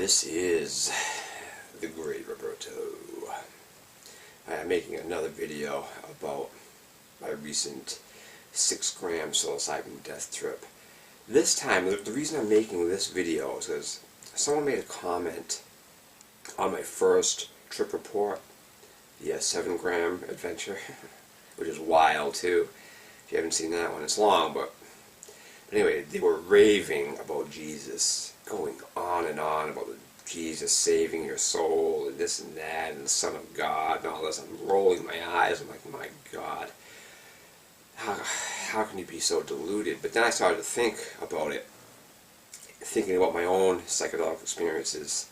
This is the great Roberto. I am making another video about my recent 6-gram psilocybin death trip. This time, the reason I'm making this video is because someone made a comment on my first trip report, the 7-gram adventure, which is wild too. If you haven't seen that one, it's long, but anyway, they were raving about Jesus, going on about Jesus saving your soul, and this and that, and the Son of God, and all this. I'm rolling my eyes. I'm like, my God, how can you be so deluded? But then I started to think about it, thinking about my own psychedelic experiences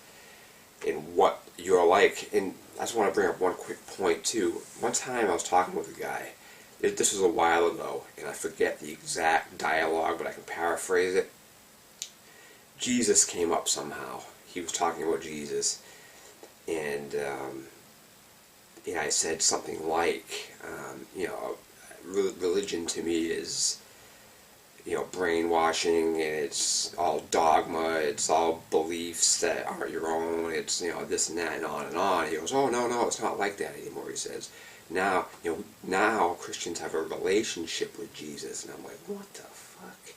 and what you're like. And I just want to bring up one quick point too. One time I was talking with a guy. This was a while ago, and I forget the exact dialogue, but I can paraphrase it. Jesus came up somehow. He was talking about Jesus, and I said something like, religion to me is, brainwashing, and it's all dogma, it's all beliefs that aren't your own, it's, this and that, and on and on. He goes, oh, no, it's not like that anymore, he says. Now Christians have a relationship with Jesus, and I'm like, what the fuck?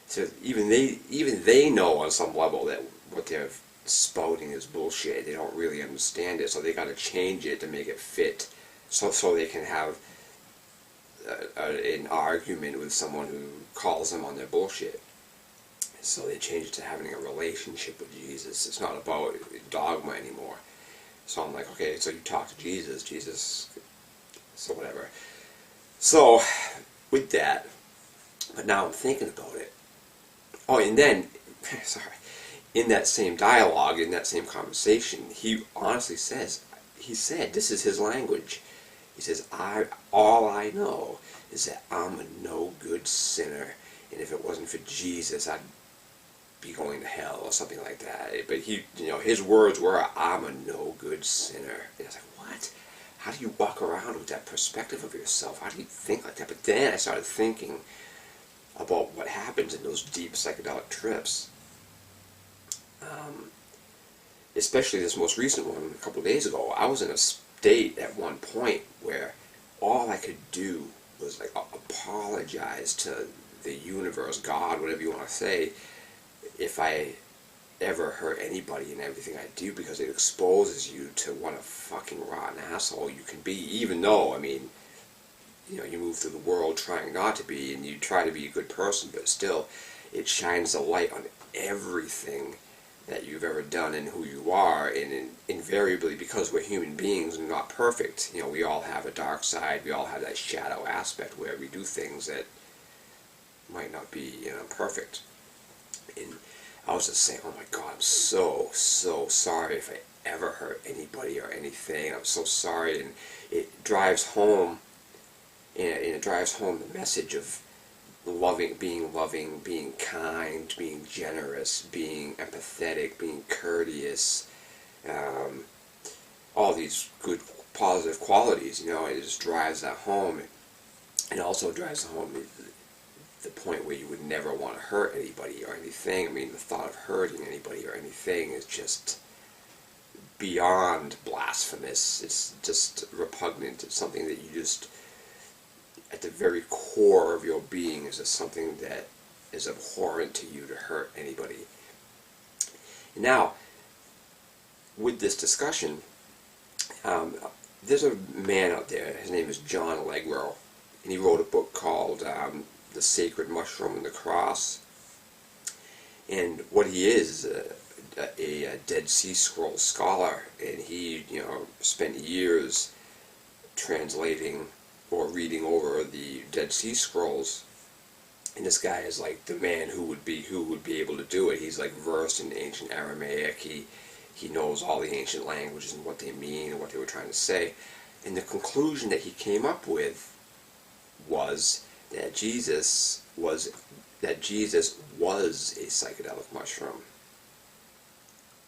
So even they know on some level that what they're spouting is bullshit. They don't really understand it, so they got to change it to make it fit, so they can have an argument with someone who calls them on their bullshit. So they change it to having a relationship with Jesus. It's not about dogma anymore. So I'm like, okay, so you talk to Jesus, so whatever. So, with that, but now I'm thinking about it. Oh, and then, sorry, in that same dialogue, in that same conversation, he honestly says, he said, this is his language. He says, all I know is that I'm a no-good sinner, and if it wasn't for Jesus, I'd be going to hell, or something like that. But his words were, I'm a no-good sinner. And I was like, what? How do you walk around with that perspective of yourself? How do you think like that? But then I started thinking about what happens in those deep psychedelic trips. Especially this most recent one a couple of days ago. I was in a state at one point where all I could do was like apologize to the universe, God, whatever you want to say, if I ever hurt anybody in everything I do, because it exposes you to what a fucking rotten asshole you can be, even though, you move through the world trying not to be, and you try to be a good person, but still, it shines a light on everything that you've ever done and who you are, and invariably, because we're human beings and not perfect, we all have a dark side, we all have that shadow aspect where we do things that might not be, perfect. And I was just saying, oh my God, I'm so sorry if I ever hurt anybody or anything. I'm so sorry, and it drives home, the message of loving, being kind, being generous, being empathetic, being courteous, all these good positive qualities. It just drives that home. It also drives home the point where you would never want to hurt anybody or anything. The thought of hurting anybody or anything is just beyond blasphemous. It's just repugnant. It's something that you just, at the very core of your being, is just something that is abhorrent to you to hurt anybody. Now, with this discussion, there's a man out there, his name is John Allegro, and he wrote a book called The Sacred Mushroom and the Cross. And what he is a Dead Sea Scrolls scholar, and he spent years translating or reading over the Dead Sea Scrolls. And this guy is like the man who would be able to do it. He's like versed in ancient Aramaic. He knows all the ancient languages and what they mean and what they were trying to say. And the conclusion that he came up with was that Jesus was a psychedelic mushroom.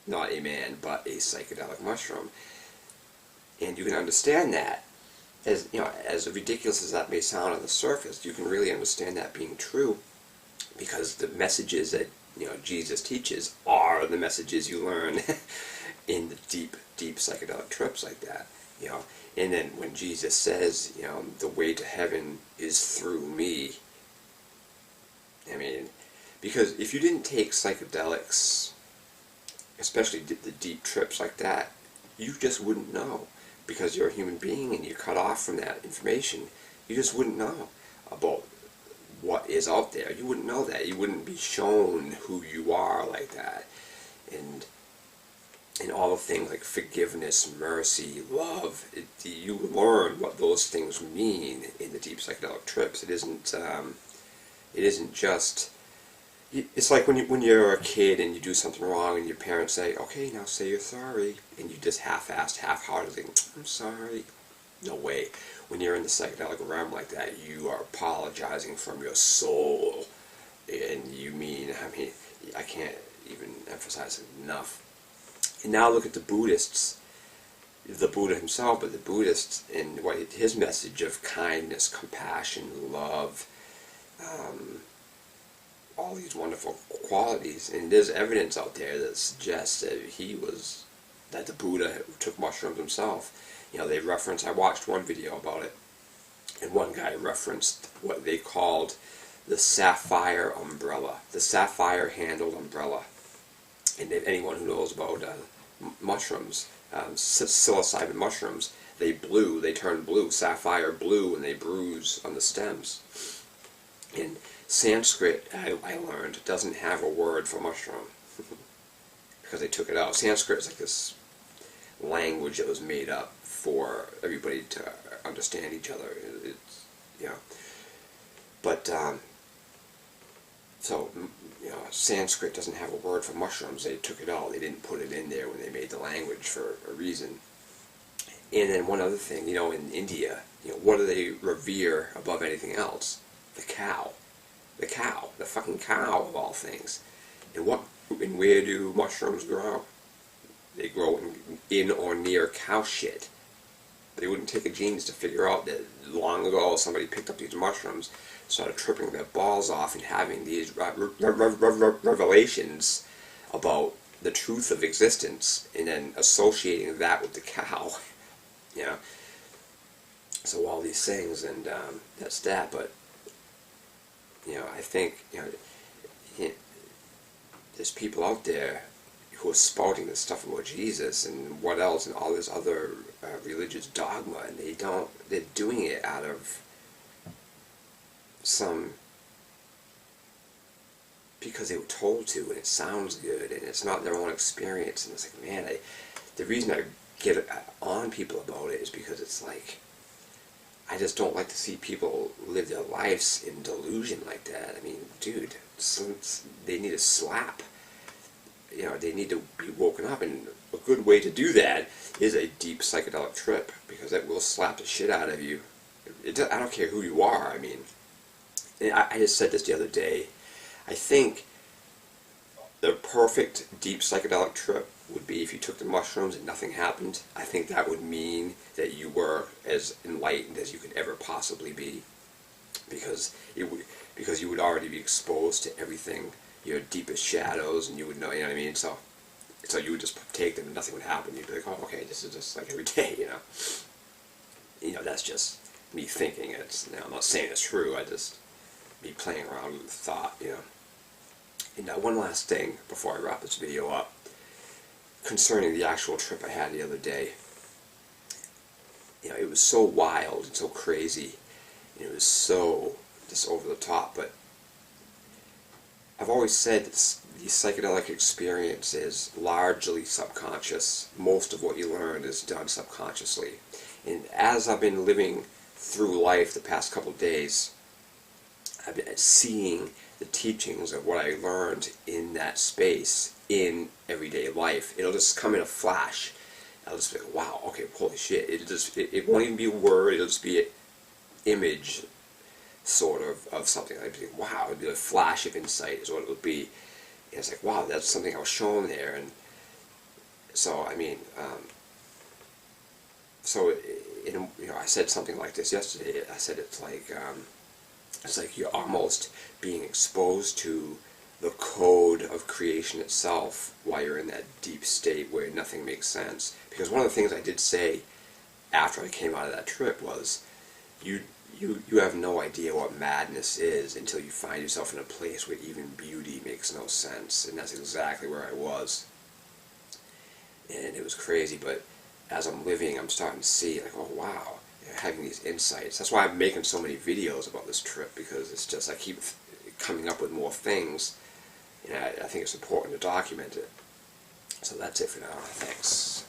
Not a man, but a psychedelic mushroom. And you can understand that, as ridiculous as that may sound on the surface, you can really understand that being true, because the messages that Jesus teaches are the messages you learn in the deep, deep psychedelic trips like that. And then when Jesus says, the way to heaven is through me, I mean, because if you didn't take psychedelics, especially the deep trips like that, you just wouldn't know. Because you're a human being and you're cut off from that information, you just wouldn't know about what is out there. You wouldn't know that. You wouldn't be shown who you are like that. And all the things like forgiveness, mercy, love, you learn what those things mean in the deep psychedelic trips. It isn't just... It's like when you're a kid and you do something wrong and your parents say, okay, now say you're sorry, and you just half-assed, half-heartedly, I'm sorry. No way. When you're in the psychedelic realm like that, you are apologizing from your soul. And I can't even emphasize it enough. And now look at the Buddhists. The Buddha himself, but the Buddhists and his message of kindness, compassion, love, all these wonderful qualities, and there's evidence out there that suggests that the Buddha took mushrooms himself. They reference, I watched one video about it, and one guy referenced what they called the sapphire umbrella, the sapphire handled umbrella. And if anyone who knows about mushrooms, psilocybin mushrooms, they turn blue, sapphire blue, and they bruise on the stems. And Sanskrit, I learned, doesn't have a word for mushroom because they took it out. Sanskrit is like this language that was made up for everybody to understand each other. But Sanskrit doesn't have a word for mushrooms. They took it out. They didn't put it in there when they made the language for a reason. And then one other thing, in India, what do they revere above anything else? The cow. The cow, the fucking cow of all things. And where do mushrooms grow? They grow in or near cow shit. They wouldn't take a genius to figure out that long ago somebody picked up these mushrooms, started tripping their balls off and having these revelations about the truth of existence, and then associating that with the cow. So all these things, and that's that, but I think, there's people out there who are spouting this stuff about Jesus and what else and all this other religious dogma, and they're doing it out of because they were told to, and it sounds good, and it's not their own experience, and it's like, man, the reason I get on people about it is because it's like, I just don't like to see people live their lives in delusion like that. I mean, dude, they need a slap. They need to be woken up, and a good way to do that is a deep psychedelic trip, because it will slap the shit out of you. I don't care who you are. I mean, I just said this the other day. I think the perfect deep psychedelic trip would be if you took the mushrooms and nothing happened. I think that would mean that you were as enlightened as you could ever possibly be, because you would already be exposed to everything, your deepest shadows, and you would know, what I mean? So you would just take them and nothing would happen. You'd be like, oh, okay, this is just like every day, That's just me thinking. I'm not saying it's true. I just me playing around with the thought, And now one last thing before I wrap this video up, concerning the actual trip I had the other day. It was so wild and so crazy, and it was so just over the top, but I've always said that the psychedelic experience is largely subconscious. Most of what you learn is done subconsciously. And as I've been living through life the past couple of days, I've been seeing the teachings of what I learned in that space in everyday life. It'll just come in a flash. I'll just be like, wow, okay, holy shit. It won't even be a word, it'll just be an image, sort of something. I'd be like, wow, it'd be a flash of insight is what it would be. And it's like, wow, that's something I was shown there. And so, I mean, I said something like this yesterday. I said it's like you're almost being exposed to the code of creation itself while you're in that deep state where nothing makes sense. Because one of the things I did say after I came out of that trip was, you have no idea what madness is until you find yourself in a place where even beauty makes no sense. And that's exactly where I was. And it was crazy, but as I'm living, I'm starting to see, like, oh wow, having these insights. That's why I'm making so many videos about this trip, because it's just, I keep coming up with more things, and I think it's important to document it. So that's it for now. Thanks.